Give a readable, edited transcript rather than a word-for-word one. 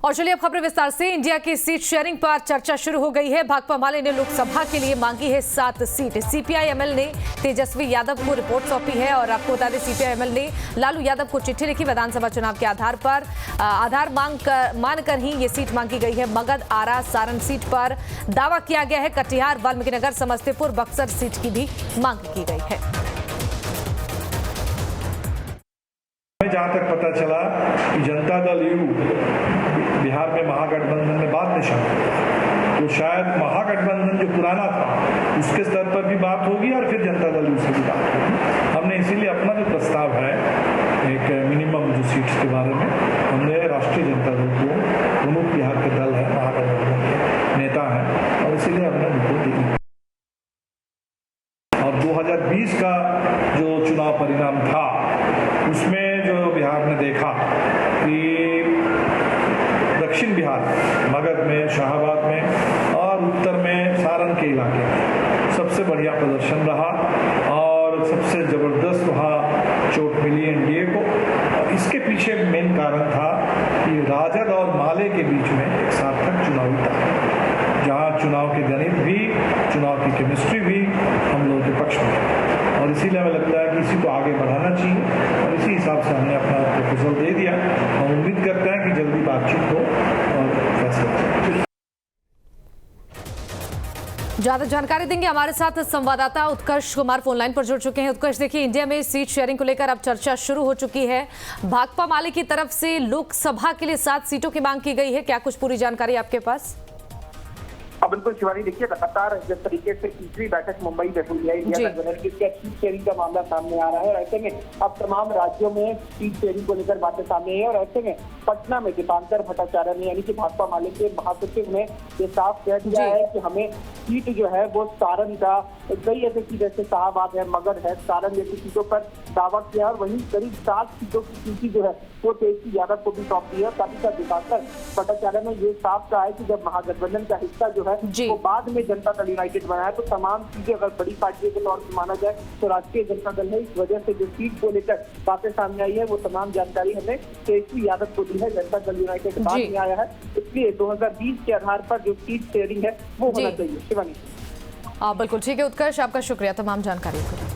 और चलिए अब खबरें विस्तार से। इंडिया की सीट शेयरिंग पर चर्चा शुरू हो गई है। भाकपा माले ने लोकसभा के लिए मांगी है 7 सीट। सीपीआई-एमएल ने तेजस्वी यादव को रिपोर्ट सौंपी है और आपको बता दें सीपीआई-एमएल ने लालू यादव को चिट्ठी लिखी। विधानसभा चुनाव के आधार मानकर ही ये सीट मांगी गई है। मगध, आरा, सारण सीट पर दावा किया गया है। कटिहार, वाल्मीकिनगर, समस्तीपुर, बक्सर सीट की भी मांग की गई है। जहां तक पता चला कि जनता दल यू बिहार में महागठबंधन में बाद में शामिल हुआ, तो शायद महागठबंधन जो पुराना था उसके स्तर पर भी बात होगी और फिर जनता दल यू से भी बात होगी। हमने इसीलिए अपना जो प्रस्ताव है एक मिनिमम जो सीट्स के बारे में हमने राष्ट्रीय जनता दल को, प्रमुख बिहार के दल है, महागठबंधन के नेता हैं और इसीलिए हमने उनको दी। और 2020 का जो चुनाव परिणाम था उसमें जो बिहार ने देखा कि दक्षिण बिहार मगध में, शाहाबाद में और उत्तर में सारण के इलाके में सबसे बढ़िया प्रदर्शन रहा और सबसे जबरदस्त वहाँ चोट मिली एनडीए को। और इसके पीछे मेन कारण था कि राजद और माले के बीच में एक सार्थक चुनावी था, जहाँ चुनाव के गणित भी, चुनाव की केमिस्ट्री भी हम लोगों के पक्ष में, और इसीलिए हमें लगता है कि इसी को आगे बढ़ाना चाहिए और इसी हिसाब से हमने अपना प्रपोजल दे दिया। हम उम्मीद करते हैं कि जल्दी बातचीत हो और फैसला। ज्यादा जानकारी देंगे हमारे साथ संवाददाता उत्कर्ष कुमार फोन लाइन पर जुड़ चुके हैं। उत्कर्ष, देखिए इंडिया में सीट शेयरिंग को लेकर अब चर्चा शुरू हो चुकी है। भाकपा माले की तरफ से लोकसभा के लिए 7 सीटों की मांग की गई है। क्या कुछ पूरी जानकारी आपके पास? बिल्कुल शिवानी, देखिए लगातार जिस तरीके से तीसरी बैठक मुंबई में हुई है इंडिया गठबंधन की, सीट शेयरिंग का मामला सामने आ रहा है और ऐसे में अब तमाम राज्यों में सीट शेयरिंग को लेकर बातें सामने आई है। और ऐसे में पटना में दीपांकर भट्टाचार्य ने यानी कि भाकपा माले के महासचिव ने ये साफ कह दिया है कि हमें सीट जो है वो सारण का, कई ऐसे सीट जैसे शाहाबाद है, मगध है, सारण जैसी सीटों पर दावा किया और वहीं करीब 7 सीटों की सूची जो है वो तेजस्वी यादव को भी सौंप दी है। साथ ही साथ दीपांकर भट्टाचार्य ने ये साफ कहा है कि जब महागठबंधन का हिस्सा जो है वो बाद में जनता दल यूनाइटेड बना है तो तमाम चीजें अगर बड़ी पार्टी के तौर पर माना जाए तो राष्ट्रीय जनता दल है। इस वजह से जो सीट को लेकर बातें सामने आई है वो तमाम जानकारी हमने तेजस्वी यादव को दी है। जनता दल यूनाइटेड बाद में आया है, इसलिए 2020 के आधार पर जो सीट शेयरिंग है वो होना चाहिए। शिवानी, बिल्कुल ठीक है उत्कर्ष, आपका शुक्रिया तमाम जानकारी के लिए।